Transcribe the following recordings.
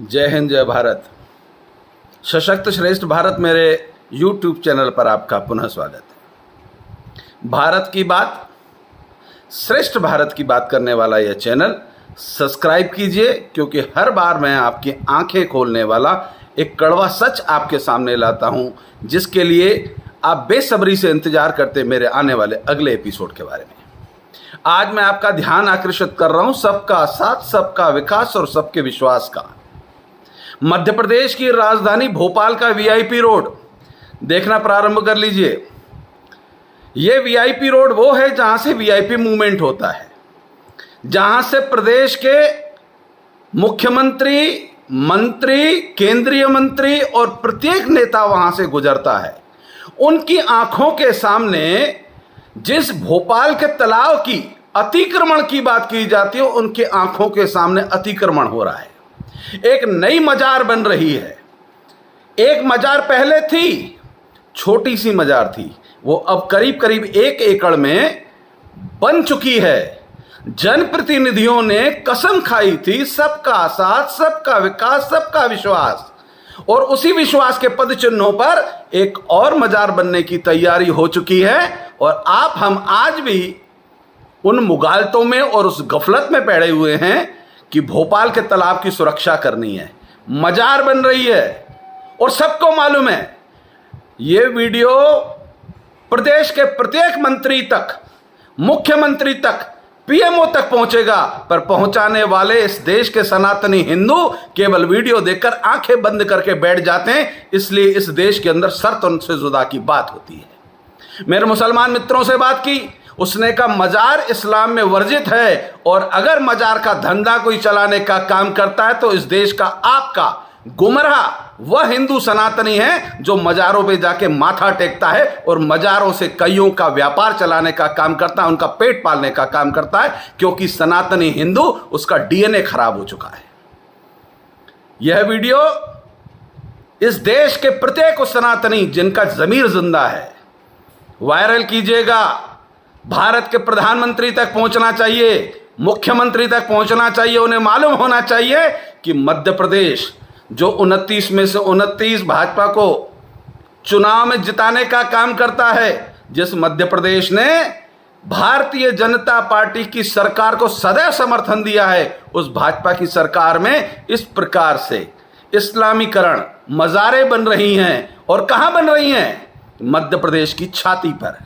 जय हिंद, जय भारत। सशक्त श्रेष्ठ भारत मेरे YouTube चैनल पर आपका पुनः स्वागत है। भारत की बात, श्रेष्ठ भारत की बात करने वाला यह चैनल सब्सक्राइब कीजिए, क्योंकि हर बार मैं आपकी आंखें खोलने वाला एक कड़वा सच आपके सामने लाता हूं, जिसके लिए आप बेसब्री से इंतजार करते मेरे आने वाले अगले एपिसोड के बारे में। आज मैं आपका ध्यान आकर्षित कर रहा हूं सबका साथ, सबका विकास और सबके विश्वास का। मध्य प्रदेश की राजधानी भोपाल का वीआईपी रोड देखना प्रारंभ कर लीजिए। यह वीआईपी रोड वो है जहां से वीआईपी मूवमेंट होता है, जहां से प्रदेश के मुख्यमंत्री, मंत्री, केंद्रीय मंत्री और प्रत्येक नेता वहां से गुजरता है। उनकी आंखों के सामने जिस भोपाल के तालाब की अतिक्रमण की बात की जाती है, उनकी आंखों के सामने अतिक्रमण हो रहा है। एक नई मजार बन रही है। एक मजार पहले थी, छोटी सी मजार थी, वो अब करीब करीब 1 एकड़ में बन चुकी है। जनप्रतिनिधियों ने कसम खाई थी, सबका साथ, सबका विकास, सबका विश्वास, और उसी विश्वास के पद चिन्हों पर एक और मजार बनने की तैयारी हो चुकी है। और हम आज भी उन मुगालतों में और उस गफलत में पड़े हुए हैं कि भोपाल के तालाब की सुरक्षा करनी है। मजार बन रही है और सबको मालूम है। यह वीडियो प्रदेश के प्रत्येक मंत्री तक, मुख्यमंत्री तक, पीएमओ तक पहुंचेगा, पर पहुंचाने वाले इस देश के सनातनी हिंदू केवल वीडियो देखकर आंखें बंद करके बैठ जाते हैं। इसलिए इस देश के अंदर शर्त उनसे जुदा की बात होती है। मेरे मुसलमान मित्रों से बात की, उसने कहा मजार इस्लाम में वर्जित है, और अगर मजार का धंधा कोई चलाने का काम करता है तो इस देश का आपका गुमराह वह हिंदू सनातनी है जो मजारों पे जाके माथा टेकता है और मजारों से कईयों का व्यापार चलाने का काम करता है, उनका पेट पालने का काम करता है, क्योंकि सनातनी हिंदू, उसका डीएनए खराब हो चुका है। यह वीडियो इस देश के प्रत्येक सनातनी जिनका जमीर जिंदा है वायरल कीजिएगा। भारत के प्रधानमंत्री तक पहुंचना चाहिए, मुख्यमंत्री तक पहुंचना चाहिए। उन्हें मालूम होना चाहिए कि मध्य प्रदेश जो 29 में से 29 भाजपा को चुनाव में जिताने का काम करता है, जिस मध्य प्रदेश ने भारतीय जनता पार्टी की सरकार को सदैव समर्थन दिया है, उस भाजपा की सरकार में इस प्रकार से इस्लामीकरण, मजारें बन रही हैं। और कहां बन रही हैं? मध्य प्रदेश की छाती पर,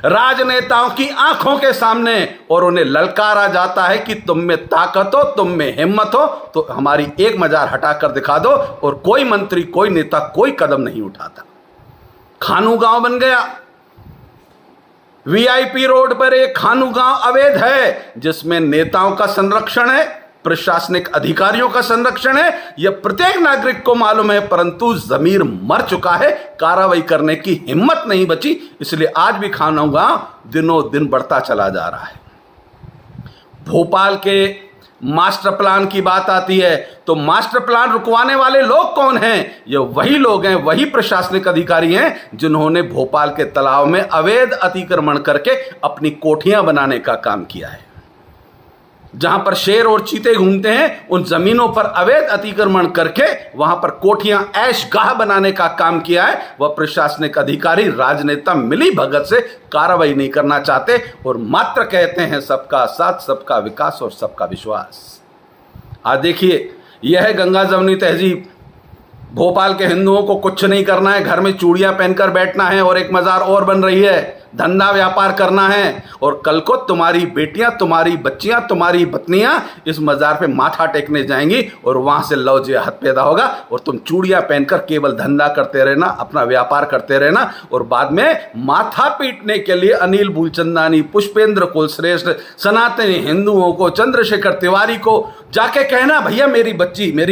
राजनेताओं की आंखों के सामने। और उन्हें ललकारा जाता है कि तुम में ताकत हो, तुम में हिम्मत हो तो हमारी एक मजार हटाकर दिखा दो। और कोई मंत्री, कोई नेता कोई कदम नहीं उठाता। खानू गांव बन गया। वीआईपी रोड पर एक खानू गांव अवैध है, जिसमें नेताओं का संरक्षण है, प्रशासनिक अधिकारियों का संरक्षण है। यह प्रत्येक नागरिक को मालूम है, परंतु जमीर मर चुका है, कार्रवाई करने की हिम्मत नहीं बची। इसलिए आज भी खानू गांव दिनों दिन बढ़ता चला जा रहा है। भोपाल के मास्टर प्लान की बात आती है तो मास्टर प्लान रुकवाने वाले लोग कौन हैं? ये वही लोग हैं, वही प्रशासनिक अधिकारी हैं जिन्होंने भोपाल के तालाब में अवैध अतिक्रमण करके अपनी कोठियां बनाने का काम किया है। जहां पर शेर और चीते घूमते हैं, उन जमीनों पर अवैध अतिक्रमण करके वहां पर कोठियां ऐशगाह बनाने का काम किया है। वह प्रशासनिक अधिकारी, राजनेता मिली भगत से कार्रवाई नहीं करना चाहते और मात्र कहते हैं सबका साथ, सबका विकास और सबका विश्वास। आज देखिए, यह है गंगा जमुनी तहजीब। भोपाल के हिंदुओं को कुछ नहीं करना है, घर में चूड़ियां पहनकर बैठना है और एक मजार और बन रही है, धंधा व्यापार करना है। और कल को तुम्हारी बेटियां, तुम्हारी बच्चियां, तुम्हारी पत्नियां इस मजार पे माथा टेकने जाएंगी और वहां से लव जिहाद पैदा होगा। और तुम चूड़ियां पहनकर केवल धंधा करते रहना, अपना व्यापार करते रहना, और बाद में माथा पीटने के लिए अनिल मूलचंदानी, पुष्पेंद्र कुलश्रेष्ठ, सनातनी हिंदुओं को, चंद्रशेखर तिवारी को जाके कहना, भैया मेरी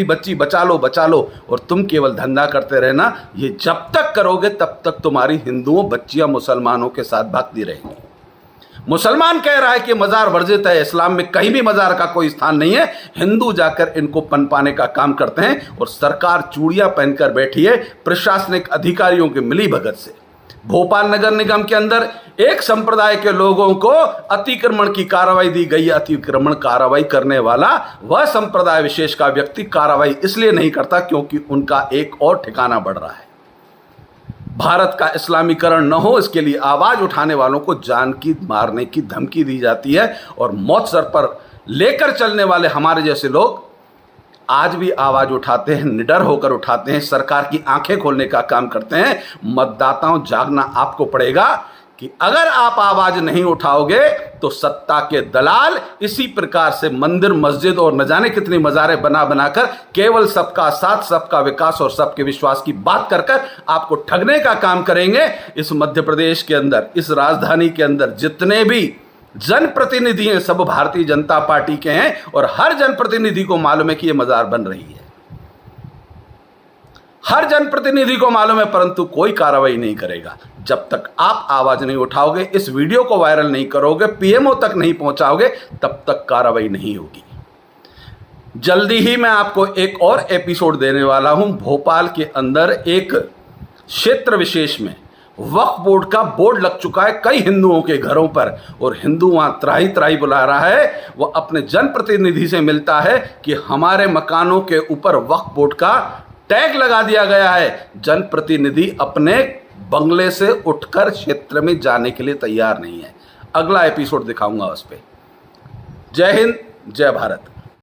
बच्ची बचा लो, बचा लो। और तुम केवल धंधा करते रहना। ये जब तक करोगे तब तक तुम्हारी हिंदुओं, बच्चियां मुसलमानों के साथ भागती रहेंगी। मुसलमान कह रहा है कि मजार वर्जित है, इस्लाम में कहीं भी मजार का कोई स्थान नहीं है। हिंदू जाकर इनको पनपाने का काम करते हैं और सरकार चूड़ियां पहनकर बैठी है प्रशासनिक अधिकारियों के मिली भगत से। भोपाल नगर निगम के अंदर एक संप्रदाय के लोगों को अतिक्रमण की कार्रवाई दी गई। अतिक्रमण कार्रवाई करने वाला वह संप्रदाय विशेष का व्यक्ति कार्रवाई इसलिए नहीं करता क्योंकि उनका एक और ठिकाना बढ़ रहा है। भारत का इस्लामीकरण न हो, इसके लिए आवाज उठाने वालों को जान की मारने की धमकी दी जाती है और मौत सर पर लेकर चलने वाले हमारे जैसे लोग आज भी आवाज उठाते हैं, निडर होकर उठाते हैं, सरकार की आंखें खोलने का काम करते हैं। मतदाताओं, जागना आपको पड़ेगा कि अगर आप आवाज नहीं उठाओगे तो सत्ता के दलाल इसी प्रकार से मंदिर, मस्जिद और न जाने कितनी मज़ारें बना बनाकर केवल सबका साथ, सबका विकास और सबके विश्वास की बात कर कर आपको ठगने का काम करेंगे। इस मध्य प्रदेश के अंदर, इस राजधानी के अंदर जितने भी जनप्रतिनिधि हैं सब भारतीय जनता पार्टी के हैं और हर जनप्रतिनिधि को मालूम है कि यह मजार बन रही है। हर जनप्रतिनिधि को मालूम है, परंतु कोई कार्रवाई नहीं करेगा। जब तक आप आवाज नहीं उठाओगे, इस वीडियो को वायरल नहीं करोगे, पीएमओ तक नहीं पहुंचाओगे, तब तक कार्रवाई नहीं होगी। जल्दी ही मैं आपको एक और एपिसोड देने वाला हूं। भोपाल के अंदर एक क्षेत्र विशेष में वक्फ बोर्ड का बोर्ड लग चुका है कई हिंदुओं के घरों पर और हिंदू वहां त्राही त्राही बुला रहा है। वह अपने जनप्रतिनिधि से मिलता है कि हमारे मकानों के ऊपर वक्फ बोर्ड का टैग लगा दिया गया है। जनप्रतिनिधि अपने बंगले से उठकर क्षेत्र में जाने के लिए तैयार नहीं है। अगला एपिसोड दिखाऊंगा उस पर। जय हिंद, जय भारत।